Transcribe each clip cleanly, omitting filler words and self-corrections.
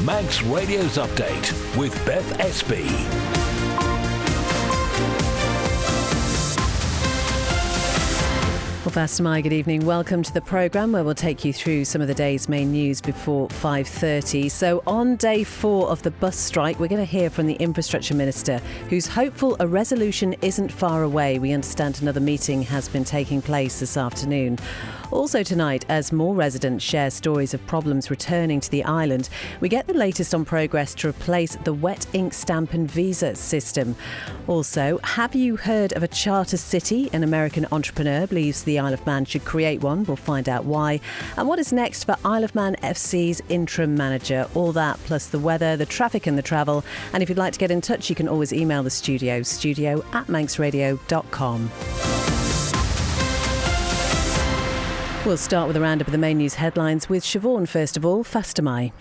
Manx Radio's Update with Beth Espey. Well, first, my good evening. Welcome to the programme where we'll take you through some of the day's main news before 5:30. So on day 4 of the bus strike, we're going to hear from the Infrastructure Minister, who's hopeful a resolution isn't far away. We understand another meeting has been taking place this afternoon. Also tonight, as more residents share stories of problems returning to the island, we get the latest on progress to replace the wet ink stamp and visa system. Also, have you heard of a charter city? An American entrepreneur believes the Isle of Man should create one. We'll find out why. And what is next for Isle of Man FC's interim manager? All that plus the weather, the traffic and the travel. And if you'd like to get in touch, you can always email the studio@manxradio.com. We'll start with a roundup of the main news headlines with Siobhan. First of all, Fastamai.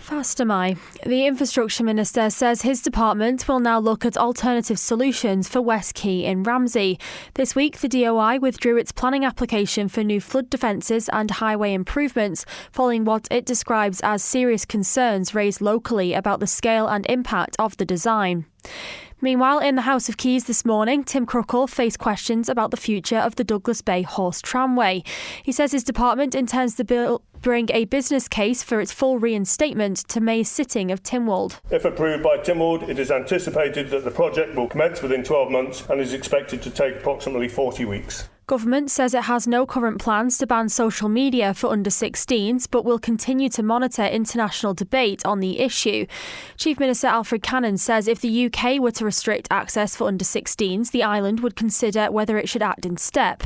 The Infrastructure Minister says his department will now look at alternative solutions for West Quay in Ramsey. This week, the DOI withdrew its planning application for new flood defences and highway improvements, following what it describes as serious concerns raised locally about the scale and impact of the design. Meanwhile, in the House of Keys this morning, Tim Crookall faced questions about the future of the Douglas Bay Horse Tramway. He says his department intends to bring a business case for its full reinstatement to May's sitting of Tynwald. If approved by Tynwald, it is anticipated that the project will commence within 12 months and is expected to take approximately 40 weeks. Government says it has no current plans to ban social media for under-16s, but will continue to monitor international debate on the issue. Chief Minister Alfred Cannon says if the UK were to restrict access for under-16s, the island would consider whether it should act in step.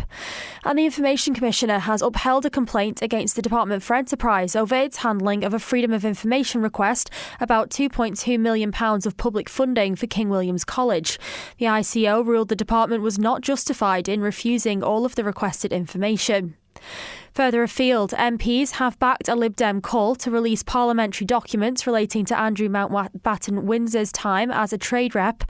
And the Information Commissioner has upheld a complaint against the Department for Enterprise over its handling of a Freedom of Information request about £2.2 million of public funding for King William's College. The ICO ruled the department was not justified in refusing all of the requested information. Further afield, MPs have backed a Lib Dem call to release parliamentary documents relating to Andrew Mountbatten Windsor's time as a trade rep.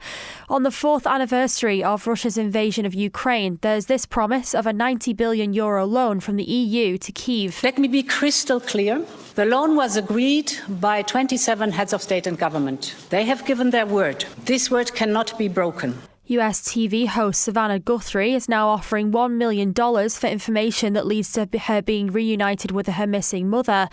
On the 4th anniversary of Russia's invasion of Ukraine, there's this promise of a €90 billion loan from the EU to Kyiv. Let me be crystal clear. The loan was agreed by 27 heads of state and government. They have given their word. This word cannot be broken. US TV host Savannah Guthrie is now offering $1 million for information that leads to her being reunited with her missing mother.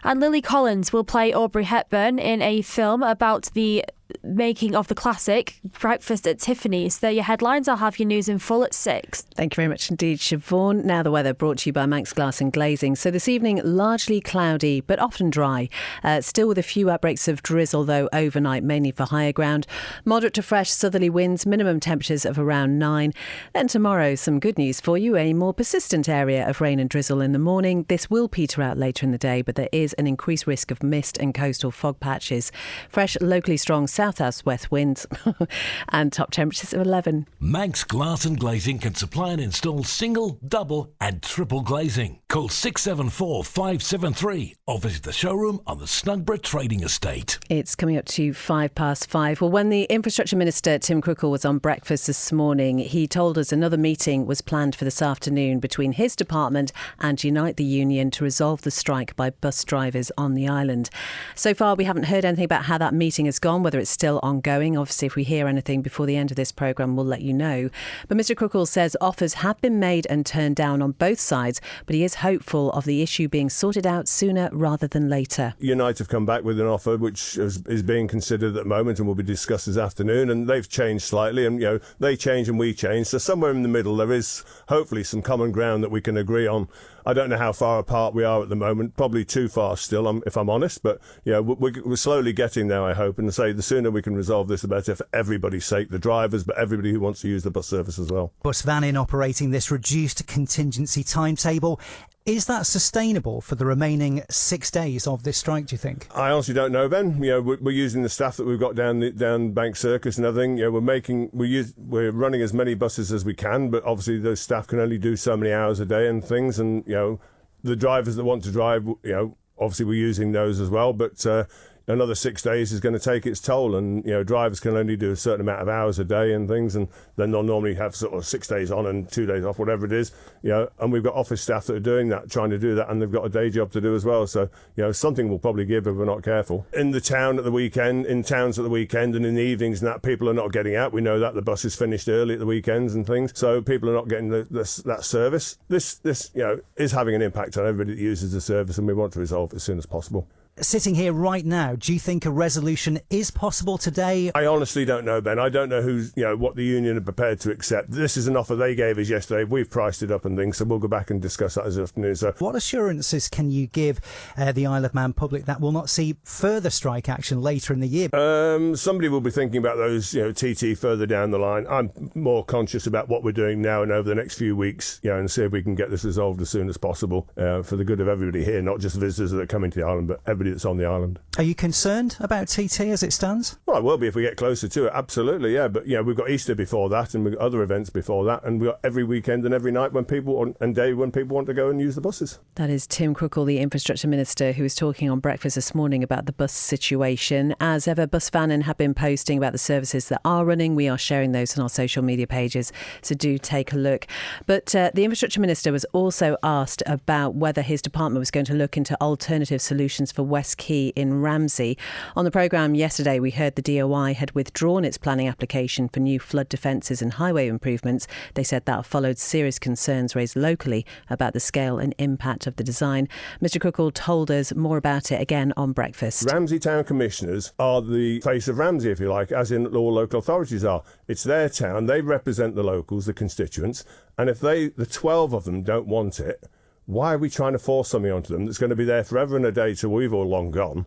And Lily Collins will play Aubrey Hepburn in a film about the making of the classic Breakfast at Tiffany's. They're your headlines. I'll have your news in full at 6. Thank you very much indeed, Siobhan. Now the weather brought to you by Manx Glass and Glazing. So this evening, largely cloudy, but often dry. Still with a few outbreaks of drizzle, though, overnight, mainly for higher ground. Moderate to fresh southerly winds, minimum temperatures of around 9. Then tomorrow, some good news for you. A more persistent area of rain and drizzle in the morning. This will peter out later in the day, but there is an increased risk of mist and coastal fog patches. Fresh, locally strong south-west winds and top temperatures of 11. Manx Glass and Glazing can supply and install single, double and triple glazing. Call 674 573 or visit the showroom on the Snugborough Trading Estate. It's coming up to 5:05. Well, when the Infrastructure Minister, Tim Crookall, was on breakfast this morning, he told us another meeting was planned for this afternoon between his department and Unite the Union to resolve the strike by bus drivers on the island. So far, we haven't heard anything about how that meeting has gone, whether it's still ongoing. Obviously, if we hear anything before the end of this programme, we'll let you know. But Mr Crookall says offers have been made and turned down on both sides, but he is hopeful of the issue being sorted out sooner rather than later. Unite have come back with an offer which is being considered at the moment and will be discussed this afternoon, and they've changed slightly, and they change and we change, so somewhere in the middle there is hopefully some common ground that we can agree on. I don't know how far apart we are at the moment, probably too far still, if I'm honest, but we're slowly getting there, I hope, and say the sooner we can resolve this, the better for everybody's sake, the drivers, but everybody who wants to use the bus service as well. Bus van in operating this reduced contingency timetable. Is that sustainable for the remaining 6 days of this strike, do you think? I honestly don't know, Ben. We're using the staff that we've got down Bank Circus and everything. We're running as many buses as we can, but obviously those staff can only do so many hours a day and things. And the drivers that want to drive, obviously we're using those as well. But another 6 days is going to take its toll, and drivers can only do a certain amount of hours a day and things, and then they'll normally have sort of 6 days on and 2 days off, whatever it is. And we've got office staff that are doing that, trying to do that, and they've got a day job to do as well. So something will probably give if we're not careful. In the town at the weekend, in towns at the weekend, and in the evenings, and that people are not getting out. We know that the bus is finished early at the weekends and things, so people are not getting that service. This is having an impact on everybody that uses the service, and we want to resolve it as soon as possible. Sitting here right now, do you think a resolution is possible today? I honestly don't know, Ben. I don't know what the union are prepared to accept. This is an offer they gave us yesterday. We've priced it up and things, so we'll go back and discuss that this afternoon. So, what assurances can you give the Isle of Man public that we'll not see further strike action later in the year? Somebody will be thinking about those, TT further down the line. I'm more conscious about what we're doing now and over the next few weeks, and see if we can get this resolved as soon as possible for the good of everybody here, not just visitors that are coming to the island, but everybody that's on the island. Are you concerned about TT as it stands? Well, I will be if we get closer to it, absolutely, yeah. But we've got Easter before that, and we've got other events before that, and we've got every weekend and every night when people want to go and use the buses. That is Tim Crookall, the Infrastructure Minister, who was talking on breakfast this morning about the bus situation. As ever, Bus Vannin have been posting about the services that are running. We are sharing those on our social media pages, so do take a look. But the Infrastructure Minister was also asked about whether his department was going to look into alternative solutions for West Quay in Ramsey. On the programme yesterday, we heard the DOI had withdrawn its planning application for new flood defences and highway improvements. They said that followed serious concerns raised locally about the scale and impact of the design. Mr Crookall told us more about it again on breakfast. Ramsey Town Commissioners are the face of Ramsey, if you like, as in all local authorities are. It's their town. They represent the locals, the constituents, and if the 12 of them don't want it, why are we trying to force something onto them that's going to be there forever and a day till we've all long gone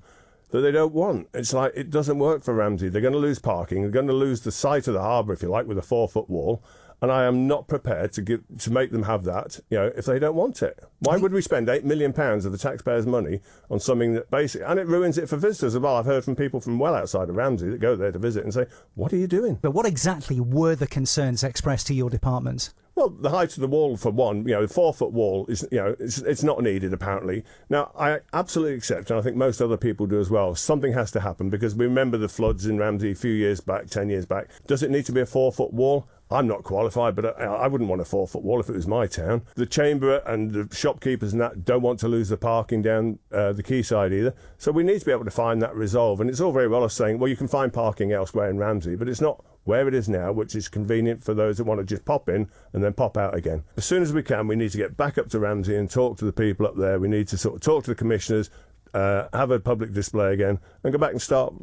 that they don't want? It's like, it doesn't work for Ramsey. They're going to lose parking. They're going to lose the sight of the harbour, if you like, with a 4-foot wall. And I am not prepared to make them have that, if they don't want it. Why would we spend £8 million of the taxpayers' money on something that basically, and it ruins it for visitors as well. I've heard from people from well outside of Ramsey that go there to visit and say, what are you doing? But what exactly were the concerns expressed to your department? Well, the height of the wall, for one, the 4-foot wall is, it's not needed, apparently. Now, I absolutely accept, and I think most other people do as well, something has to happen, because we remember the floods in Ramsey a few years back, 10 years back. Does it need to be a 4-foot wall? I'm not qualified, but I wouldn't want a 4-foot wall if it was my town. The chamber and the shopkeepers and that don't want to lose the parking down the quayside either. So we need to be able to find that resolve. And it's all very well us saying, well, you can find parking elsewhere in Ramsey, but it's not where it is now, which is convenient for those that want to just pop in and then pop out again. As soon as we can, we need to get back up to Ramsey and talk to the people up there. We need to sort of talk to the commissioners, have a public display again, and go back and start,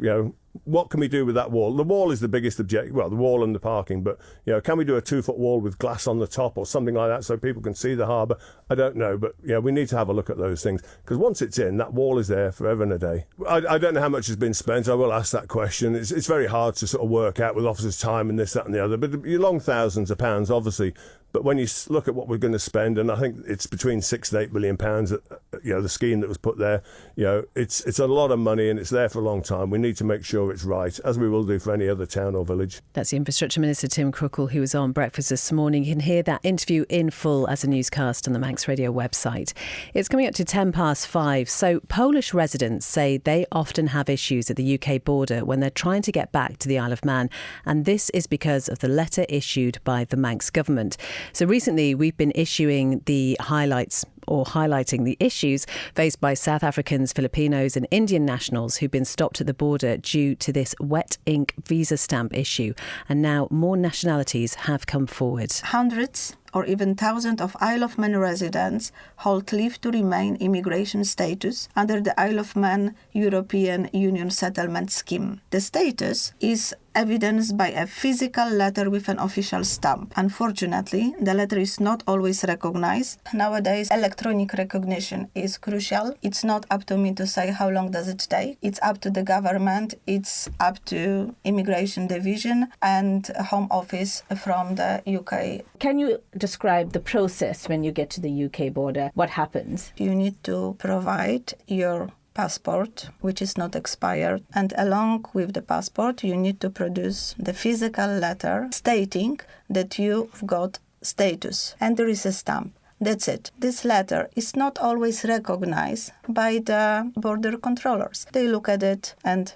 what can we do with that wall? The wall is the biggest object, well, the wall and the parking, but, can we do a 2-foot wall with glass on the top or something like that so people can see the harbour? I don't know, but, we need to have a look at those things, because once it's in, that wall is there forever and a day. I don't know how much has been spent. I will ask that question. It's very hard to sort of work out with officers' time and this, that and the other, but you're long thousands of pounds, obviously. But when you look at what we're going to spend, and I think it's between £6 and £8 million, the scheme that was put there, it's a lot of money and it's there for a long time. We need to make sure it's right, as we will do for any other town or village. That's the Infrastructure Minister Tim Crookall, who was on breakfast this morning. You can hear that interview in full as a newscast on the Manx Radio website. It's coming up to 5:10. So Polish residents say they often have issues at the UK border when they're trying to get back to the Isle of Man, and this is because of the letter issued by the Manx government. So recently we've been issuing the highlighting the issues faced by South Africans, Filipinos and Indian nationals who've been stopped at the border due to this wet ink visa stamp issue. And now more nationalities have come forward. Hundreds or even thousands of Isle of Man residents hold leave to remain immigration status under the Isle of Man European Union Settlement Scheme. The status is evidenced by a physical letter with an official stamp. Unfortunately, the letter is not always recognized. Nowadays, electronic recognition is crucial. It's not up to me to say how long does it take. It's up to the government. It's up to Immigration Division and Home Office from the UK. Can you describe the process when you get to the UK border? What happens? You need to provide your passport, which is not expired, and along with the passport you need to produce the physical letter stating that you've got status, and there is a stamp. That's it. This letter is not always recognized by the border controllers. They look at it and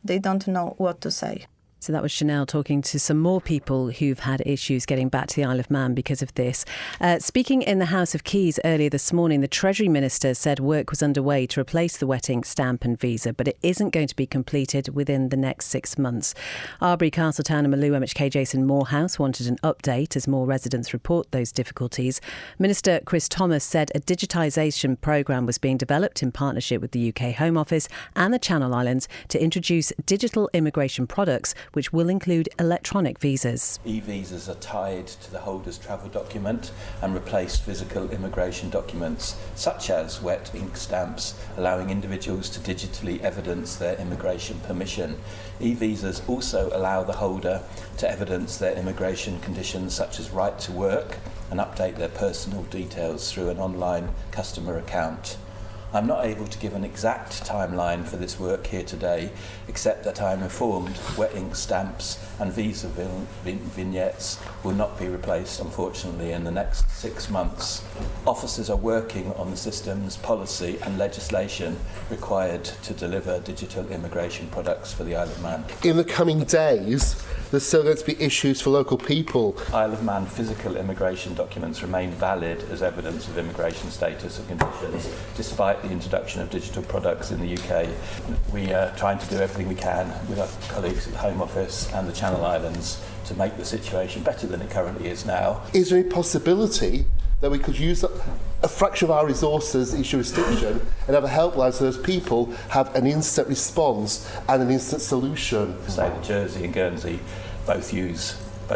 they don't know what to say. So that was Chanel talking to some more people who've had issues getting back to the Isle of Man because of this. Speaking in the House of Keys earlier this morning, the Treasury Minister said work was underway to replace the wet ink stamp and visa, but it isn't going to be completed within the next 6 months. Arbury, Castletown and Malou MHK Jason Morehouse wanted an update as more residents report those difficulties. Minister Chris Thomas said a digitisation programme was being developed in partnership with the UK Home Office and the Channel Islands to introduce digital immigration products which will include electronic visas. E-visas are tied to the holder's travel document and replace physical immigration documents, such as wet ink stamps, allowing individuals to digitally evidence their immigration permission. E-visas also allow the holder to evidence their immigration conditions, such as right to work, and update their personal details through an online customer account. I'm not able to give an exact timeline for this work here today, except that I'm informed wet ink stamps and visa vignettes will not be replaced, unfortunately, in the next 6 months. Officers are working on the systems, policy and legislation required to deliver digital immigration products for the Isle of Man. In the coming days, there's still going to be issues for local people. Isle of Man physical immigration documents remain valid as evidence of immigration status and conditions, despite the introduction of digital products in the UK. We are trying to do everything we can with our colleagues at the Home Office and the Channel Islands to make the situation better than it currently is now. Is there any possibility that we could use a fraction of our resources in jurisdiction and have a helpline so those people have an instant response and an instant solution? Say that Jersey and Guernsey both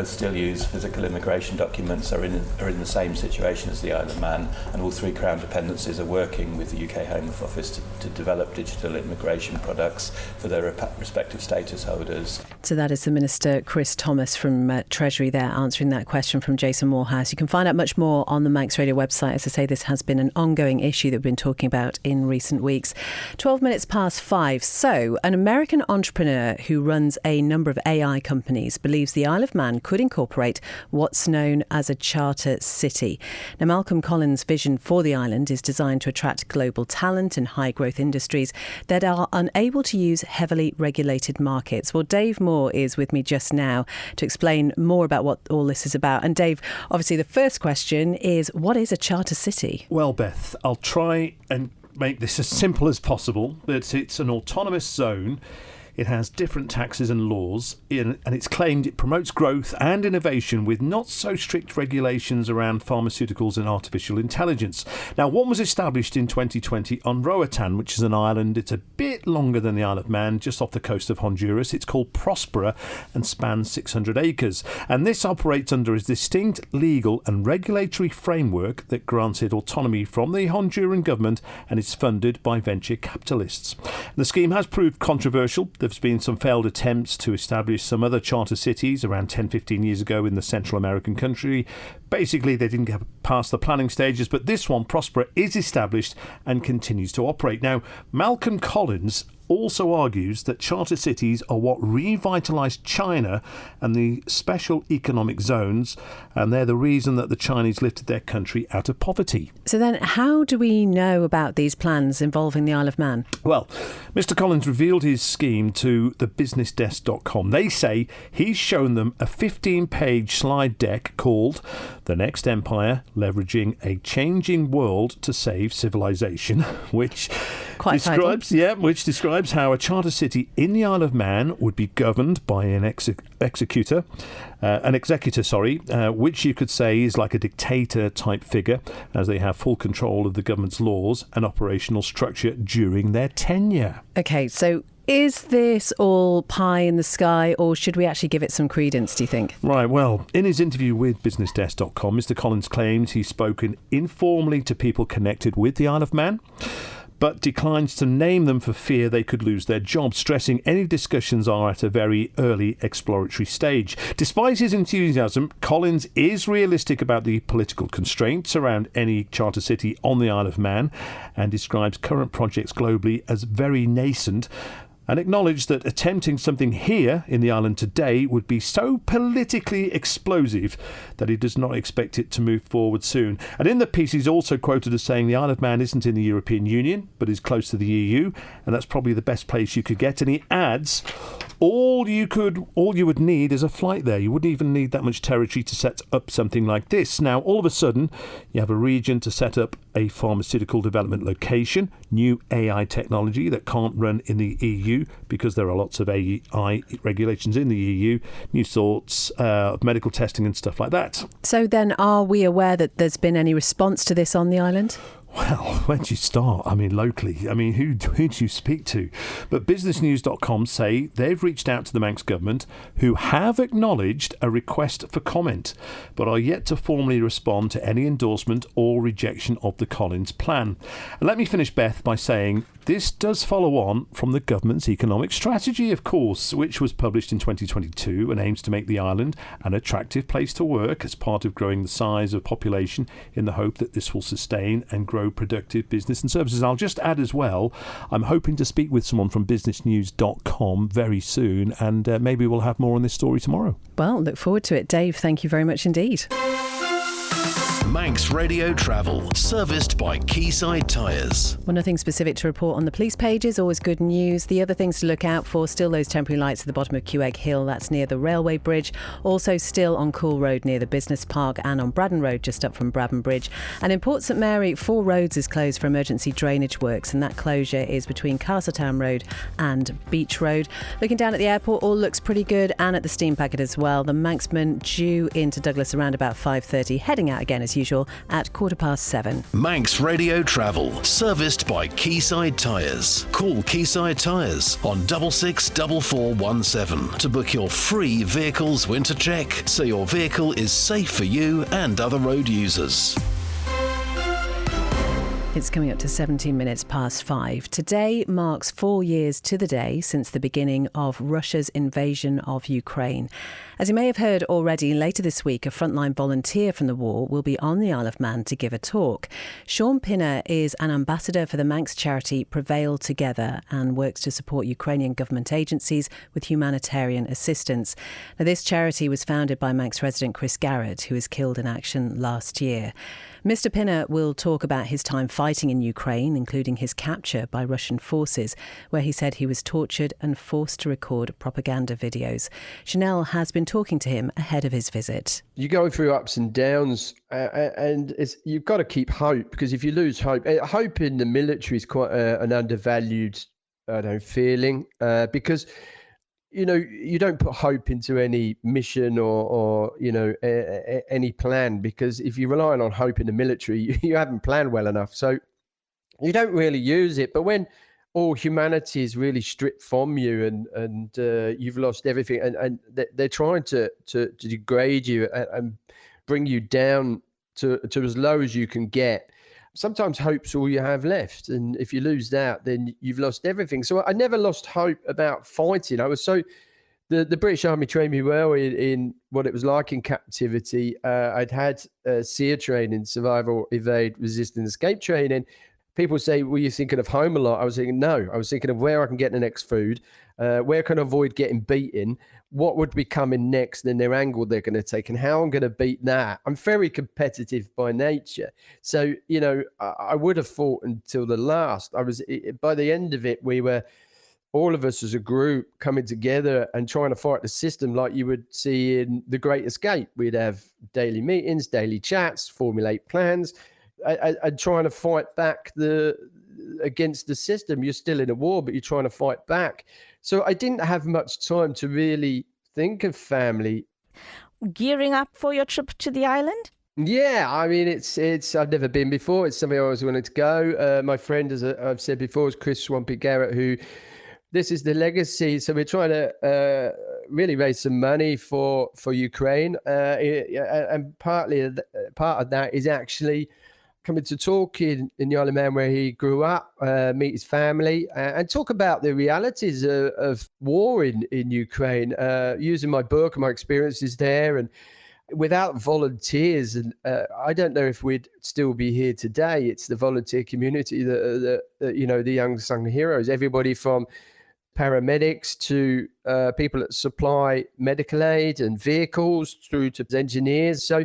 still use physical immigration documents, are in the same situation as the Isle of Man, and all 3 Crown dependencies are working with the UK Home Office to develop digital immigration products for their respective status holders. So that is the Minister Chris Thomas from Treasury there answering that question from Jason Morehouse. You can find out much more on the Manx Radio website. As I say, this has been an ongoing issue that we've been talking about in recent weeks. 12 minutes past 5. So an American entrepreneur who runs a number of AI companies believes the Isle of Man could incorporate what's known as a charter city. Now, Malcolm Collins' vision for the island is designed to attract global talent and high-growth industries that are unable to use heavily regulated markets. Well, Dave Moore is with me just now to explain more about what all this is about. And Dave, obviously the first question is, what is a charter city? Well, Beth, I'll try and make this as simple as possible. But it's an autonomous zone. It has different taxes and laws, and it's claimed it promotes growth and innovation with not so strict regulations around pharmaceuticals and artificial intelligence. Now, one was established in 2020 on Roatan, which is an island. It's a bit longer than the Isle of Man, just off the coast of Honduras. It's called Prospera and spans 600 acres. And this operates under a distinct legal and regulatory framework that granted autonomy from the Honduran government and is funded by venture capitalists. The scheme has proved controversial. There's been some failed attempts to establish some other charter cities around 10-15 years ago in the Central American country. Basically, they didn't get past the planning stages, but this one, Prospera, is established and continues to operate. Now, Malcolm Collins also argues that charter cities are what revitalised China and the special economic zones, and they're the reason that the Chinese lifted their country out of poverty. So then how do we know about these plans involving the Isle of Man? Well, Mr. Collins revealed his scheme to thebusinessdesk.com. They say he's shown them a 15-page slide deck called The Next Empire, Leveraging a Changing World to Save Civilization, which describes how a charter city in the Isle of Man would be governed by an executor, which you could say is like a dictator type figure, as they have full control of the government's laws and operational structure during their tenure. OK, so is this all pie in the sky, or should we actually give it some credence, do you think? Right, well, in his interview with businessdesk.com, Mr. Collins claims he's spoken informally to people connected with the Isle of Man, but declines to name them for fear they could lose their jobs, stressing any discussions are at a very early exploratory stage. Despite his enthusiasm, Collins is realistic about the political constraints around any charter city on the Isle of Man and describes current projects globally as very nascent. and acknowledged that attempting something here in the island today would be so politically explosive that he does not expect it to move forward soon. And in the piece, he's also quoted as saying the Isle of Man isn't in the European Union, but is close to the EU, and that's probably the best place you could get. And he adds, all you would need is a flight there. You wouldn't even need that much territory to set up something like this. Now, all of a sudden, you have a region to set up a pharmaceutical development location, new AI technology that can't run in the EU because there are lots of AI regulations in the EU, new sorts of medical testing and stuff like that. So then, are we aware that there's been any response to this on the island? Well, where do you start? I mean, locally. Who do you speak to? But businessnews.com say they've reached out to the Manx government, who have acknowledged a request for comment, but are yet to formally respond to any endorsement or rejection of the Collins plan. And let me finish, Beth, by saying this does follow on from the government's economic strategy, of course, which was published in 2022 and aims to make the island an attractive place to work as part of growing the size of population, in the hope that this will sustain and grow productive business and services. I'll just add as well, I'm hoping to speak with someone from businessnews.com very soon, and maybe we'll have more on this story tomorrow. Well, look forward to it. Dave, thank you very much indeed. Manx Radio Travel, serviced by Quayside Tyres. Well, nothing specific to report on the police pages, always good news. The other things to look out for, still those temporary lights at the bottom of Quegg Hill, that's near the railway bridge. Also still on Cool Road near the Business Park, and on Braddon Road just up from Braddon Bridge. And in Port St Mary, 4 roads is closed for emergency drainage works, and that closure is between Castletown Road and Beach Road. Looking down at the airport, all looks pretty good, and at the steam packet as well. The Manxman due into Douglas around about 5:30, heading out again as usual at 7:15. Manx Radio Travel, serviced by Quayside Tyres. Call Quayside Tyres on 664417 to book your free vehicles winter check, so your vehicle is safe for you and other road users. It's coming up to 17 minutes past 5. Today marks 4 years to the day since the beginning of Russia's invasion of Ukraine. As you may have heard already, later this week, a frontline volunteer from the war will be on the Isle of Man to give a talk. Sean Pinner is an ambassador for the Manx charity Prevail Together and works to support Ukrainian government agencies with humanitarian assistance. Now, this charity was founded by Manx resident Chris Garrett, who was killed in action last year. Mr. Pinner will talk about his time fighting in Ukraine, including his capture by Russian forces, where he said he was tortured and forced to record propaganda videos. Chanel has been talking to him ahead of his visit. You go through ups and downs, and you've got to keep hope, because if you lose hope, hope in the military is quite an undervalued feeling, because you don't put hope into any mission or any plan, because if you're relying on hope in the military, you haven't planned well enough. So you don't really use it. But when all humanity is really stripped from you and you've lost everything, and they're trying to degrade you and bring you down to as low as you can get, sometimes hope's all you have left. And if you lose that, then you've lost everything. So I never lost hope about fighting. The British Army trained me well in what it was like in captivity. I'd had SEER training, survival, evade, resist and escape training. People say, were you thinking of home a lot? I was thinking, no. I was thinking of where I can get the next food, where can I avoid getting beaten, what would be coming next, and their angle they're going to take, and how I'm going to beat that. I'm very competitive by nature. So, I would have fought until the last. By the end of it, we were, all of us as a group, coming together and trying to fight the system like you would see in The Great Escape. We'd have daily meetings, daily chats, formulate plans, and trying to fight back against the system. You're still in a war, but you're trying to fight back. So I didn't have much time to really think of family. Gearing up for your trip to the island? Yeah, I mean, it's I've never been before. It's something I always wanted to go. My friend, as I've said before, is Chris Swampy Garrett, who this is the legacy. So we're trying to really raise some money for Ukraine, and part of that is actually coming to talk in the Isle of Man where he grew up, meet his family, and talk about the realities of war in Ukraine, using my book and my experiences there. And without volunteers, and I don't know if we'd still be here today. It's the volunteer community, the young sung heroes, everybody from paramedics to people that supply medical aid and vehicles through to engineers. So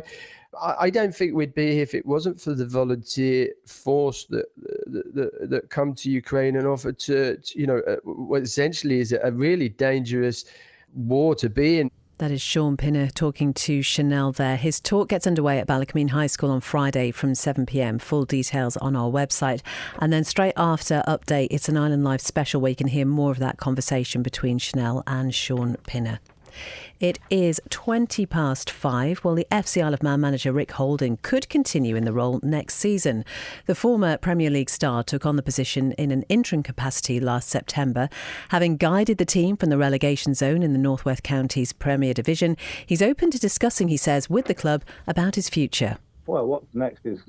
I don't think we'd be here if it wasn't for the volunteer force that come to Ukraine and offer to what essentially is a really dangerous war to be in. That is Sean Pinner talking to Chanel there. His talk gets underway at Ballacomene High School on Friday from 7 p.m. Full details on our website. And then straight after Update, it's an Island Live special where you can hear more of that conversation between Chanel and Sean Pinner. It is 5:20. Well, the FC Isle of Man manager Rick Holden could continue in the role next season. The former Premier League star took on the position in an interim capacity last September. Having guided the team from the relegation zone in the North West Counties Premier Division, he's open to discussing, he says, with the club about his future. Well, what's next is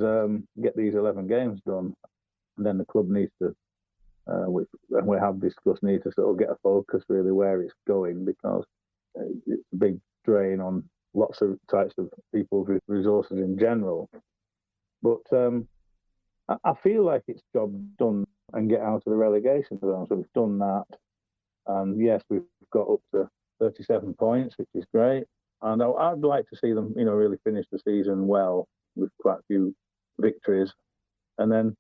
get these 11 games done. And then the club needs to, which we have discussed, need to sort of get a focus really where it's going, because it's a big drain on lots of types of people's resources in general. But I feel like it's job done and get out of the relegation zone. So we've done that. And yes, we've got up to 37 points, which is great. And I'd like to see them, really finish the season well with quite a few victories. And then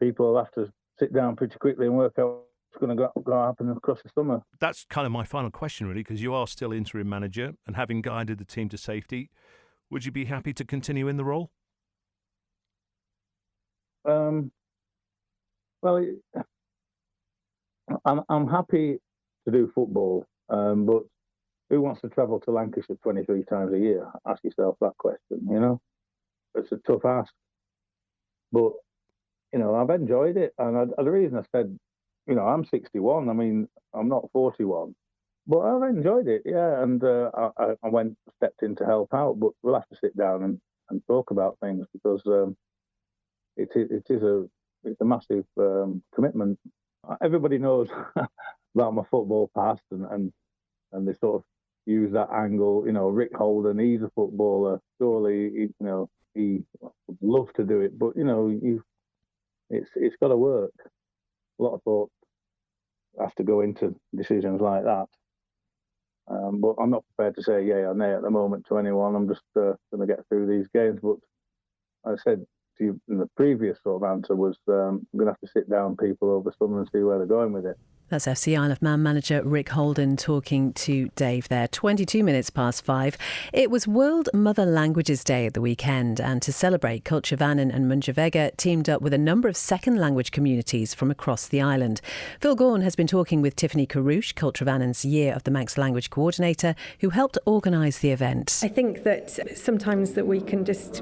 people will have to sit down pretty quickly and work out what's going to go happen across the summer. That's kind of my final question, really, because you are still interim manager and having guided the team to safety. Would you be happy to continue in the role? Well, I'm happy to do football, but who wants to travel to Lancashire 23 times a year? Ask yourself that question, It's a tough ask. But, I've enjoyed it. And the reason I said, I'm 61. I mean, I'm not 41. But I've enjoyed it, yeah. And I stepped in to help out. But we'll have to sit down and talk about things, because it's a massive commitment. Everybody knows about my football past, and they sort of use that angle. Rick Holden, he's a footballer. Surely, he would love to do it, but it's got to work. A lot of thought has to go into decisions like that. But I'm not prepared to say yay or nay at the moment to anyone. I'm just going to get through these games. But I said to you in the previous sort of answer was I'm going to have to sit down people over summer and see where they're going with it. That's FC Isle of Man manager Rick Holden talking to Dave there. 5:22. It was World Mother Languages Day at the weekend, and to celebrate, Culture Vannin and Munjavega teamed up with a number of second language communities from across the island. Phil Gaughan has been talking with Tiffany Carouche, Culture Vannin's Year of the Manx Language Coordinator, who helped organise the event. I think that sometimes that we can just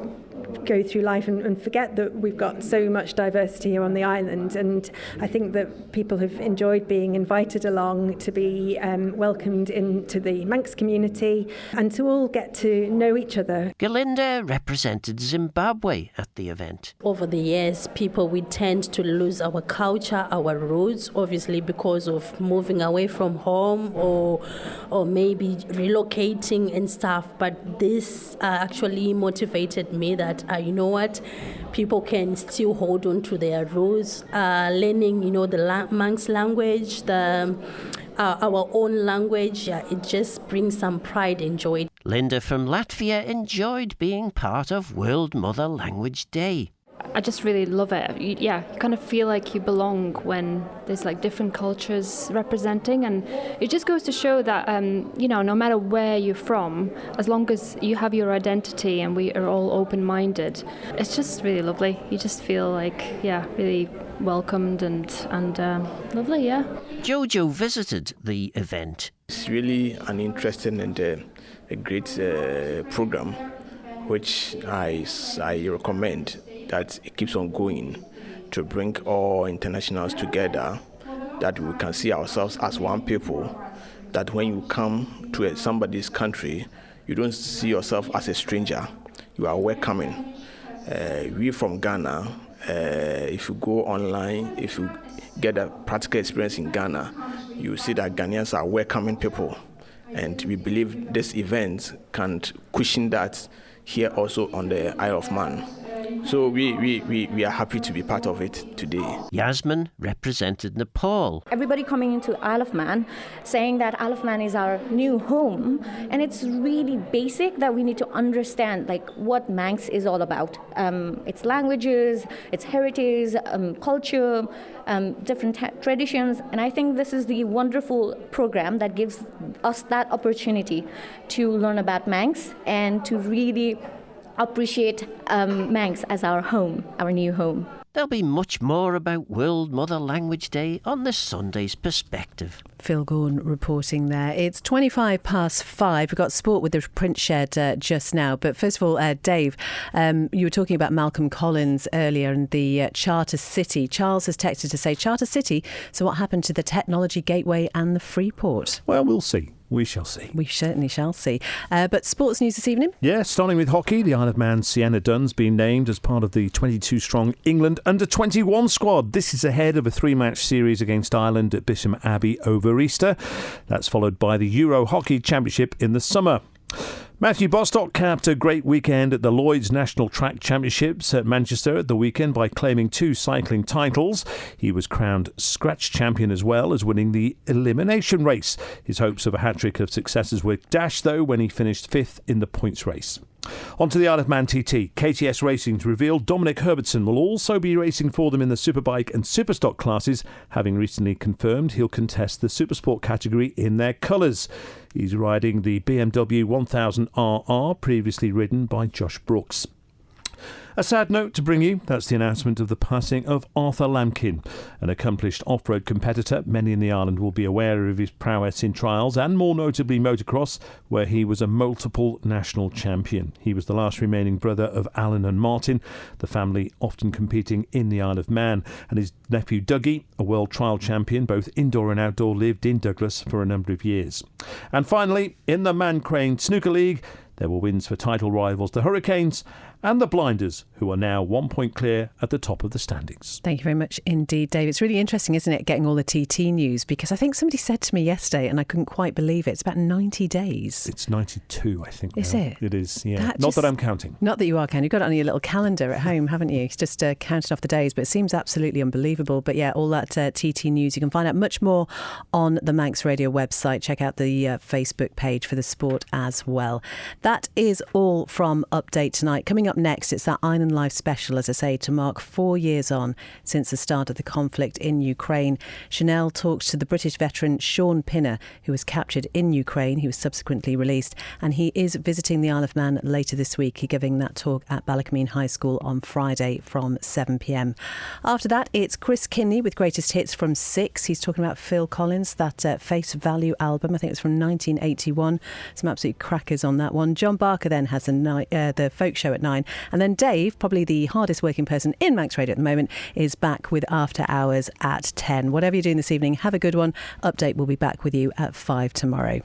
go through life and forget that we've got so much diversity here on the island, and I think that people have enjoyed being invited along to be welcomed into the Manx community and to all get to know each other. Galinda represented Zimbabwe at the event. Over the years, we tend to lose our culture, our roots, obviously because of moving away from home or maybe relocating and stuff. But this actually motivated me that, people can still hold on to their roots, learning, the Manx language, our own language. It just brings some pride and joy. Linda from Latvia enjoyed being part of World Mother Language Day. I just really love it. You kind of feel like you belong when there's different cultures representing, and it just goes to show that no matter where you're from, as long as you have your identity and we are all open-minded, it's just really lovely. You just feel really welcomed and lovely, yeah. Jojo visited the event. It's really an interesting and a great program, which I recommend that it keeps on going to bring all internationals together, that we can see ourselves as one people, that when you come to somebody's country, you don't see yourself as a stranger, you are welcoming. We from Ghana, if you go online, if you get a practical experience in Ghana, you see that Ghanaians are welcoming people. And we believe this event can cushion that here also on the Isle of Man. So we are happy to be part of it today. Yasmin represented Nepal. Everybody coming into Isle of Man saying that Isle of Man is our new home, and it's really basic that we need to understand like what Manx is all about. Its languages, its heritage, culture, different traditions, and I think this is the wonderful program that gives us that opportunity to learn about Manx and to really appreciate Manx as our home, our new home. There'll be much more about World Mother Language Day on this Sunday's Perspective. Phil Gorn reporting there. It's 5:25. We've got sport with the print shed just now. But first of all, Dave, you were talking about Malcolm Collins earlier and the Charter City. Charles has texted to say, Charter City, so what happened to the Technology Gateway and the Freeport? Well, we'll see. We shall see. We certainly shall see. But sports news this evening? Yeah, starting with hockey, the Isle of Man Sienna Duns being named as part of the 22-strong England under-21 squad. This is ahead of a 3-match series against Ireland at Bisham Abbey over Easter. That's followed by the Euro Hockey Championship in the summer. Matthew Bostock capped a great weekend at the Lloyd's National Track Championships at Manchester at the weekend by claiming 2 cycling titles. He was crowned scratch champion as well as winning the elimination race. His hopes of a hat-trick of successes were dashed, though, when he finished 5th in the points race. On to the Isle of Man TT. KTS Racing's revealed Dominic Herbertson will also be racing for them in the Superbike and Superstock classes, having recently confirmed he'll contest the Supersport category in their colours. He's riding the BMW 1000RR, previously ridden by Josh Brooks. A sad note to bring you, that's the announcement of the passing of Arthur Lamkin, an accomplished off-road competitor. Many in the island will be aware of his prowess in trials and more notably motocross, where he was a multiple national champion. He was the last remaining brother of Alan and Martin, the family often competing in the Isle of Man, and his nephew Dougie, a world trial champion, both indoor and outdoor, lived in Douglas for a number of years. And finally, in the Man Crane Snooker League, there were wins for title rivals the Hurricanes and the Blinders, who are now 1 point clear at the top of the standings. Thank you very much indeed, Dave. It's really interesting, isn't it, getting all the TT news, because I think somebody said to me yesterday, and I couldn't quite believe it, it's about 90 days. It's 92, I think. Is now. it? It is, yeah. Not that I'm counting. Not that you are counting. You've got it on your little calendar at home, haven't you? It's just counting off the days, but it seems absolutely unbelievable. But yeah, all that TT news, you can find out much more on the Manx Radio website. Check out the Facebook page for the sport as well. That is all from Update tonight. Coming up next, it's that Island Life special, as I say, to mark 4 years on since the start of the conflict in Ukraine. Chanel talks to the British veteran Sean Pinner, who was captured in Ukraine. He was subsequently released, and he is visiting the Isle of Man later this week. He's giving that talk at Ballacameen High School on Friday from 7 p.m. After that, it's Chris Kinney with Greatest Hits from 6. He's talking about Phil Collins, that Face Value album. I think it's from 1981. Some absolute crackers on that one. John Barker then has the folk show at 9. And then Dave, probably the hardest working person in Manx Radio at the moment, is back with After Hours at 10. Whatever you're doing this evening, have a good one. Update will be back with you at 5 tomorrow.